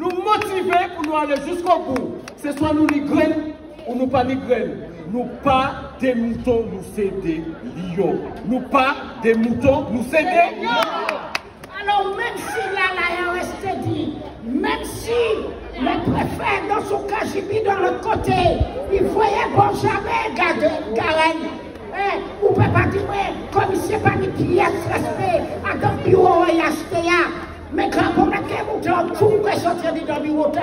nous motiver pour nous aller jusqu'au bout. C'est soit nous les graines ou nous pas les graines. Nous pas des moutons, nous céder lions. Nous pas des moutons, nous céder lions. Alors même si la RST dit, même si le préfet dans son cas, j'ai mis dans le côté, il voyait bon jamais Garenne. Ou peut pas dire, comme il pas de pièce respect à ton bureau et HTA. Mais quand on a qu'un mouton, tout que sortir du bureau là,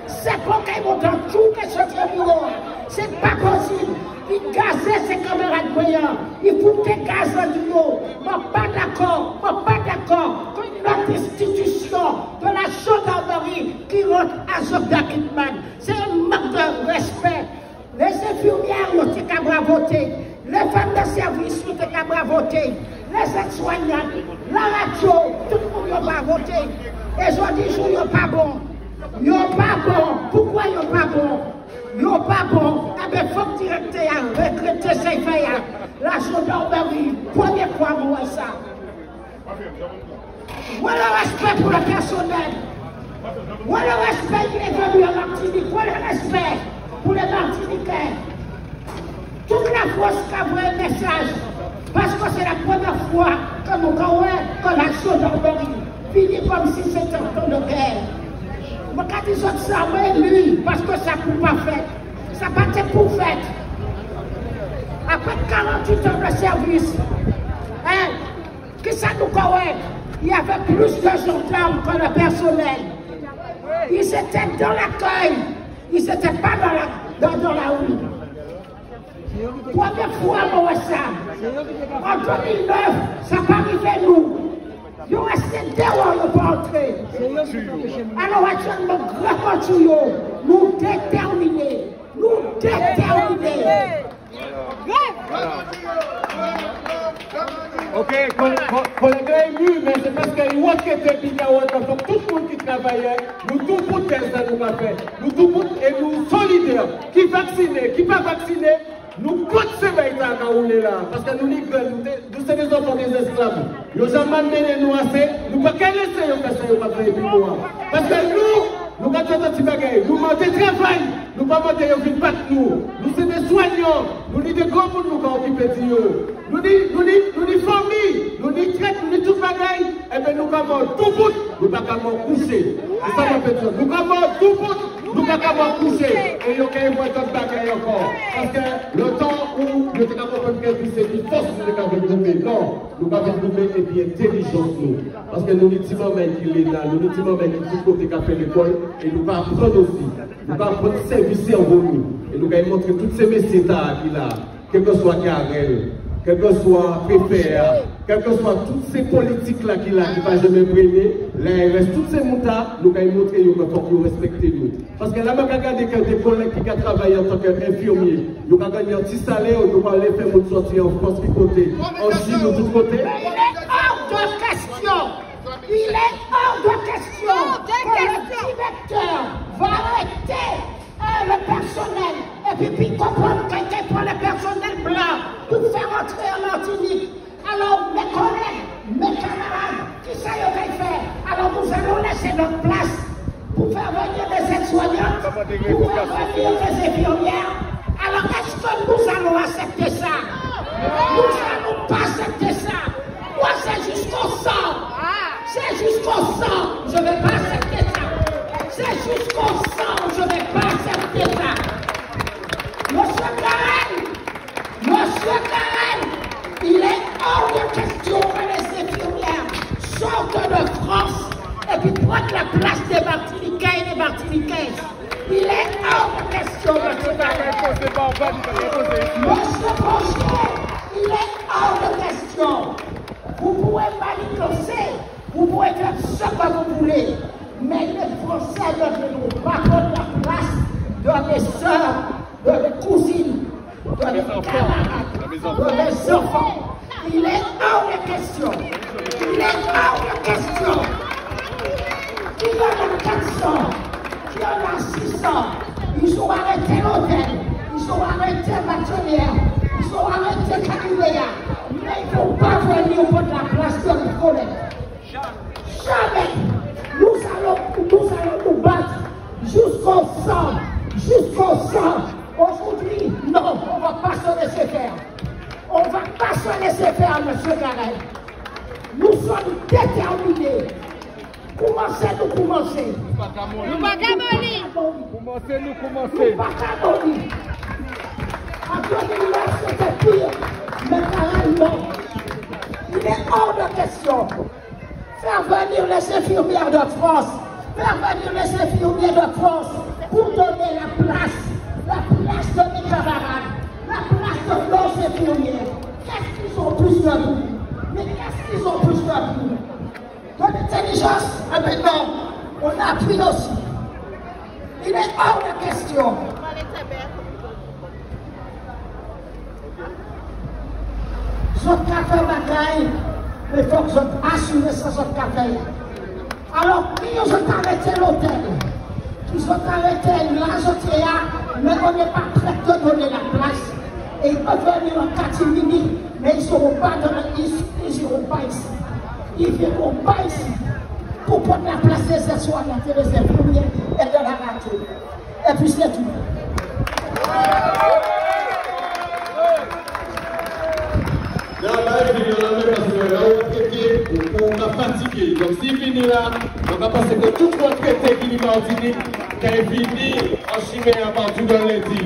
c'est pour qu'un mouton, tout que sortir du bureau. C'est pas possible. Il gazait ses camarades voyants. Il foutait gaz du bureau. Moi, pas d'accord. Notre institution de la gendarmerie qui rentre à Zobda Kidman. C'est un manque de respect. Les infirmières ont été capables de voter. Les femmes de service ont été capables de voter. Les aides-soignantes, la radio, tout le monde n'a pas voté. Et je dis, ils ne sont pas bons. Ils ne sont pas bons. Pourquoi ils ne sont pas bons? Ils ne sont pas bons. Eh bien, il faut que le directeur retraité ses faits. La gendarmerie, première fois, moi, ça. Voilà le respect pour le personnel. Voilà le respect qui est venu à Martinique. Voilà le respect pour les Martiniquais. Toute la France qui a envoyé un message. Parce que c'est la première fois que nous avons que la gendarmerie finit comme si c'était un temps de guerre. Mais quand ils ont ça, lui, parce que ça ne peut pas faire. Ça n'a pas été pour faire. Après 48 ans de service, que ça nous correct? Il y avait plus de gendarmes que le personnel. Ils étaient dans l'accueil. Ils n'étaient pas dans la rue. Première fois, moi, ça. En 2009, ça n'a pas arrivé nous. Ils ont resté dehors, ils n'ont pas entré. Alors, actuellement, grand nous déterminés. Nous déterminés. Ok, collègue ému, mais c'est parce qu'il y a qui était bien, donc tout le monde qui travaillait, nous tous pour test nous avons fait, nous tous pour et nous solidaires, qui vaccinés, qui pas vaccinés, nous continuons à rouler là, parce que nous sommes des enfants des esclaves. Nous avons mené nous assez, nous ne pouvons pas laisser nous faire ça, parce que nous avons fait un petit bagage, nous avons fait travail, nous avons fait un petit battre nous sommes des soignants, nous sommes des grands monde nous avons occupé de nous. Nous disons famille, nous disons traite, nous disons tout bagaille, et bien nous avons tout bout, nous ne pouvons pas coucher. C'est ça qu'on fait. Nous avons tout bout, nous ne pouvons pas coucher. Et nous avons d'autres bagailles encore. Parce que le temps où nous avons fait c'est une force nous avons trouvé. Non, nous avons trouvé et puis intelligence nous. Parce que nous disons même qu'il est là, nous disons même qu'il faut qu'il a fait l'école, et nous allons apprendre aussi. Nous allons apprendre service en nous. Et nous allons montrer tous ces messieurs qu'il a, quel que soit Karel. Quel que soit préfet, quel que soit toutes ces politiques-là qu'il a, qui ne va jamais brûler, l'ARS, toutes ces montas, nous allons montrer qu'il faut respecter nous. Parce que là, nous avons regardé des collègues qui ont travaillé en tant qu'infirmiers, nous avons gagné un petit salaire, nous allons aller faire notre sortie en France, qui côté, en Chine, de tous côtés. Il est hors de question. Il est hors de question que le directeur va arrêter le personnel et puis comprendre quelqu'un prend le personnel blanc pour faire entrer en Martinique. Alors mes collègues, mes camarades, qui savent ce qu'ils font? Alors nous allons laisser notre place pour faire venir des aides-soignantes, pour faire venir des infirmières. Alors est-ce que nous allons accepter ça? Nous n'allons pas accepter ça. Moi c'est jusqu'au sang. C'est jusqu'au sang. Je ne vais pas accepter ça. C'est jusqu'au sang. Je ne vais pas accepter ça. Monsieur Karel, il est hors de question que les infirmières sortent de France et puis prennent la place des Martiniquais et des Martiniquaises. Il est hors de question, monsieur Karel. Monsieur Brochet, il est hors de question. Vous pouvez manigancer, vous pouvez faire ce que vous voulez, mais les Français ne nous pas prendre la place de mes soeurs, de mes cousines, de mes camarades, de mes enfants. Il est hors de question. Il est hors de question. Il y en a 400, il y en a 600. Ils ont arrêté l'hôtel, ils ont arrêté Bachelière, ils ont arrêté Caluméa. Mais ils ne vont pas venir au bout de la place de notre collègue. Jamais. Nous allons nous battre jusqu'au sang, jusqu'au sang. Aujourd'hui, non, on ne va pas se laisser faire. On ne va pas se laisser faire, M. Garel. Nous sommes déterminés. Commencez. Nous pas c'était pire. Mais Garel, non. Il est hors de question. Faire venir les infirmières de France. Faire venir les infirmiers de France pour donner la place de mes camarades, la place de nos infirmiers. Qu'est-ce qu'ils ont plus de nous? Mais qu'est-ce qu'ils ont plus de nous? De l'intelligence, eh bien non, on a appris aussi. Il est hors de question. Ce café bataille, il faut que je assume ce café. Alors, ils ont arrêté l'hôtel. Ils ont arrêté la mais on n'est pas prêt de donner la place. Et ils peuvent venir en catimini, mais ils ne seront pas dans ils n'iront pas ici. Ils ne viendront pas ici pour prendre la place des soignants, des infirmiers et de la radio. Et puis c'est tout. On a fatigué. Donc s'il finit là, on va penser que tout notre traité qui est Martinique, qui est fini en Chimie à partir de lundi.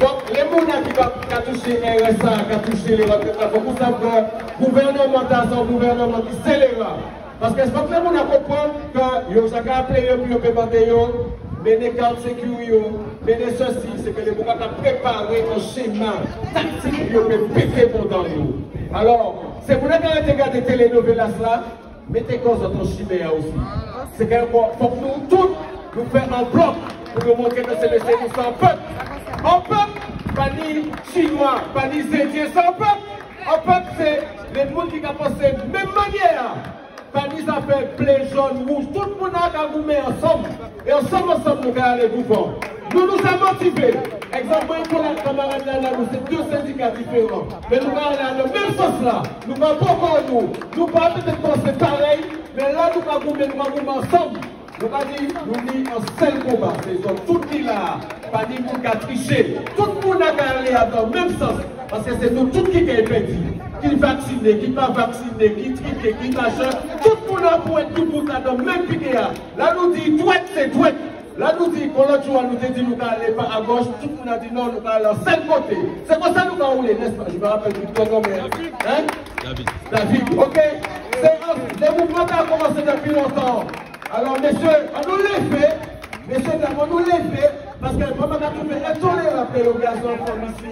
Donc les gens qui vont toucher RSA, qui ont touché les retraites, il faut que vous sachiez que le gouvernement est un gouvernement qui scélère. Parce que c'est pas que les gens comprennent que vous avez appelé pour demander, mais les cartes sécurité, mais les ceci, c'est que les gens ont préparé un schéma tactique pour péter pendant nous. Alors, c'est pour ça que vous regardez les télénovelas là, mettez cause dans ton chimère aussi. C'est qu'il faut que nous tous nous fassions un bloc pour nous montrer que c'est le nous sans peuple. Un peuple, pas ni chinois, pas ni indien, sans peuple. Un peuple, c'est les gens qui ont pensé de la même manière. Pas ni ça fait bleu, jaune, rouge. Tout le monde a goûté ensemble. Et ensemble, nous allons aller gouverner. Nous nous sommes motivés. Exemple, pour la camarade là, nous sommes deux syndicats différents. Mais nous allons aller dans le même sens là. Nous allons pas encore nous. Nous allons peut-être penser pareil, mais là, nous allons goûter ensemble. Nous allons dire, nous sommes en seul combat. C'est tout qui là, pas ni pour qu'à tricher. Tout le monde a aller dans le même sens. Parce que c'est nous tous qui est perdu. Qui vacciné, qui pas vacciné, qui triqué, qui machin. Tout le monde a pour être tout pour ça dans le même piqué. Là, nous dit, douette, c'est douette. Là, nous dit, quand l'autre jour, nous dit, nous allons aller pas à gauche, tout le monde a dit non, nous allons aller à seul côté. C'est comme ça que nous allons rouler, n'est-ce pas? Je me rappelle du ton nom, hein? David, ok? Les mouvements ont commencé depuis longtemps. Alors, messieurs, on nous l'a fait. Messieurs, on nous l'a fait. Parce que maman a trouvé intolérable l'occasion comme ici,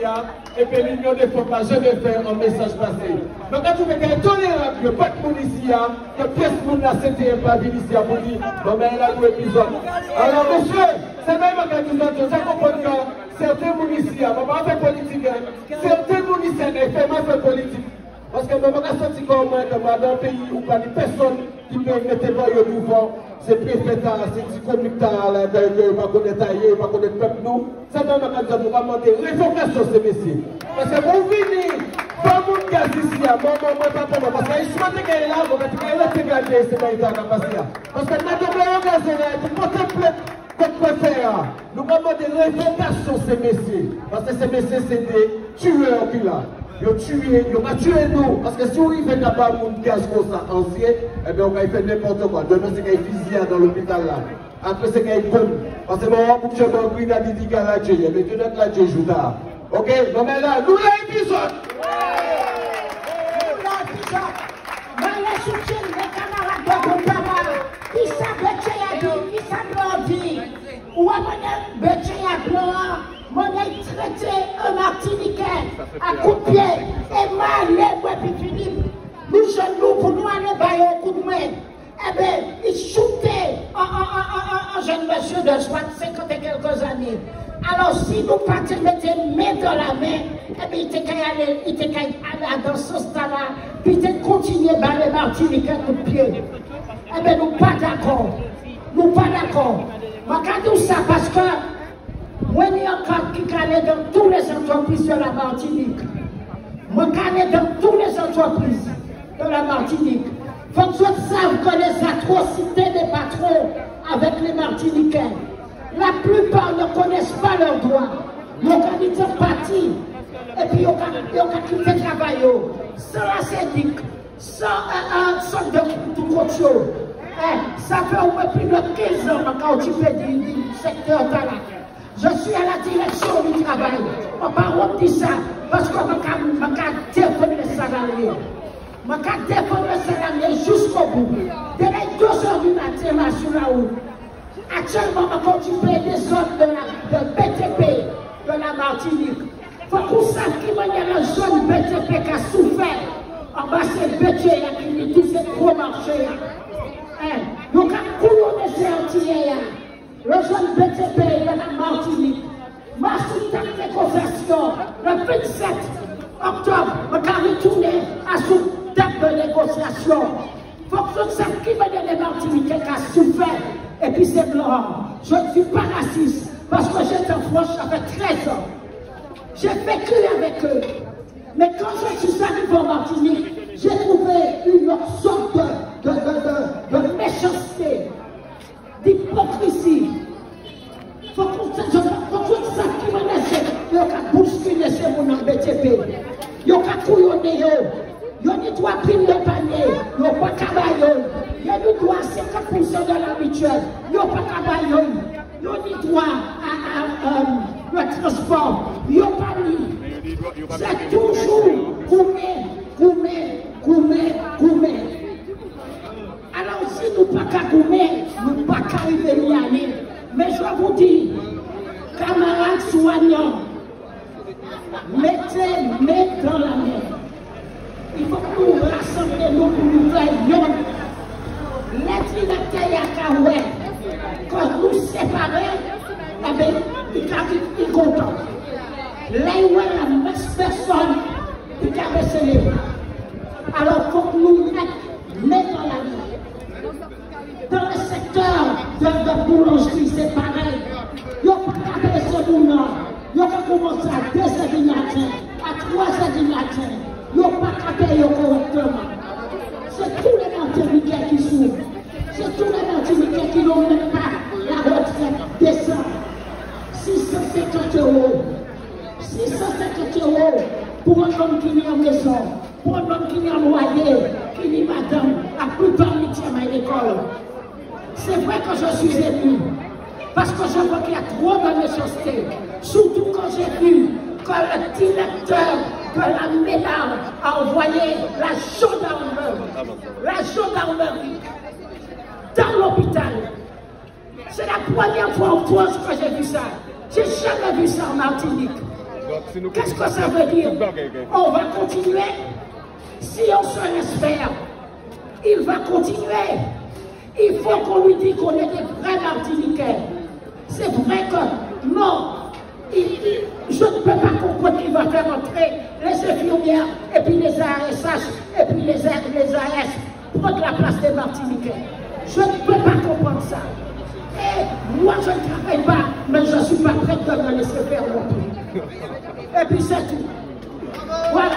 et puis l'union des femmes n'a jamais fait un message passé. Donc, on a trouvé qu'elle est intolérable, que pas de monde ici, que pièce monde n'a c'était pas venu ici pour dire, bon, mais elle a deux épisodes. Alors, monsieur, c'est même un épisode, ça comprend que certains monde ici, maman a fait politique, certains monde ici, elle fait politique. Parce que maman a senti comme moi, dans un pays où pas de personne qui peut mettre voir le mouvement. C'est préfet, c'est conducteur, il ne va pas connaître ailleurs, il ne va pas connaître peuple, nous. C'est dans la nous va demander révocation de ces messieurs. Parce que vous venez, pas mon gaz ici, parce qu'il souhaite qu'elle est là, vous allez regarder ce qu'il y a à passer. Parce que nous devons regarder, pour contempler comme préfet, nous va demander révocation de ces messieurs. Parce que ces messieurs, c'est des tueurs qui là. Ils ont tué nous. Parce que si on y fait d'abord un gaz comme ça ancien, eh bien on va y faire n'importe quoi. Demain c'est qu'il y a une fusillade dans l'hôpital là. Après c'est qu'il y a une bombe. Parce que moi, pour que je me brûle, il a dit qu'il y a la Dieu. Il y avait tout la Dieu joue là. Ok? Non mais là, nous l'épisode. Dans les soutiens des camarades de Boupama, ils savent que tu as dit, ils savent dire. Ou à mon bétier blanc. Mon traité un Martiniquais à coup de pied et mal les Philippe. Nous jeunes pour nous aller bailler un coup de main. Eh bien, il shootait un jeune monsieur de 50 et quelques années. Alors, si nous partions mettre main dans la main, eh bien, il était qu'à aller dans ce stade-là, puis il continuait à bailler Martiniquais coup de pied. Eh bien, nous pas d'accord. Nous pas d'accord. Regardez ça parce que moi, il y a encore qui connaît dans toutes les entreprises de la Martinique. Moi, je connais dans toutes les entreprises de la Martinique. Il faut que vous sachiez que les atrocités des patrons avec les Martiniquais. La plupart ne connaissent pas leurs droits. Ils ont quitté le parti. Et puis ils ont quitté le travail. Sans la syndic, sans un centre de contrôle. Ça fait au moins plus de 15 ans quand tu fais du secteur talent. Je suis à la direction du travail. On ne va pas dire ça parce qu'on va défendre les salariés. Je vais défendre les salariés jusqu'au bout. Dès les 2 heures du matin, là, sur la route. Actuellement, on continue des zones de BTP de la Martinique. Il faut qu'on sache qu'il y a une zone BTP qui a souffert. En bas, c'est BTP qui est tous ces gros marchés. Donc, à couronner ces entiers, le zone BTP de la Martinique, ma sous-tête de conversion, le 27 octobre, on va retourner à sous-tête de négociation. Il faut que je sache qui va y des Martiniquais qui a souffert. Et puis c'est blanc. Je ne suis pas raciste parce que j'étais en France, j'avais 13 ans. J'ai vécu avec eux. Mais quand je suis arrivé en Martinique, j'ai trouvé une autre sorte de méchanceté, d'hypocrisie. Il faut qu'on sache qui m'a laissé. Il y a qu'à bousculer ces gens en BTP. Il y a qu'à couillonner. Il y a des droits primes de panier. Il n'y a pas cabayon. Il y a des droits à 50% de l'habituel. Il n'y a pas cabayon. Il y a des droits à le transport. Il n'y a pas mis. C'est toujours gourmet. Alors si nous ne pas gourmet, nous ne pas arriver à y aller. Mais je vous dis, camarades soignants, mettez dans la main. Il faut que nous rassemblions pour nous faire yon. Les directeurs Yakaoué, quand nous séparons, eh bien, ils sont contents. Là, il y a la même personne qui a baissé les bras. Alors, il faut que nous mettions dans la vie. Dans le secteur de boulangerie, c'est pareil. Il n'y a pas qu'à baisser le nom. Il y a qu'à commencer à 2 heures du matin, à 3 heures du matin. Ils n'ont pas qu'à payer correctement. C'est tous les Martiniquais qui souffrent. C'est tous les Martiniquais qui n'ont même pas la retraite décente. 650 euros. 650 euros pour un homme qui est en maison, pour un homme qui est en loyer, qui est madame, à plus tard métier à l'école. C'est vrai que je suis ému. Parce que je vois qu'il y a trop de méchanceté. Surtout quand j'ai vu que le directeur de la médaille a envoyé la gendarmerie dans l'hôpital. C'est la première fois en France que j'ai vu ça. J'ai jamais vu ça en Martinique. Qu'est-ce que ça veut dire? On va continuer. Si on se laisse faire, il va continuer. Il faut qu'on lui dise qu'on est des vrais Martiniquais. C'est vrai que non. Je ne peux pas comprendre qu'il va faire entrer les infirmières et puis les ASH et puis les AS prendre la place des Martiniquais. Je ne peux pas comprendre ça. Et moi, je ne travaille pas, mais je ne suis pas prête de me laisser faire non plus. Et puis c'est tout. Voilà.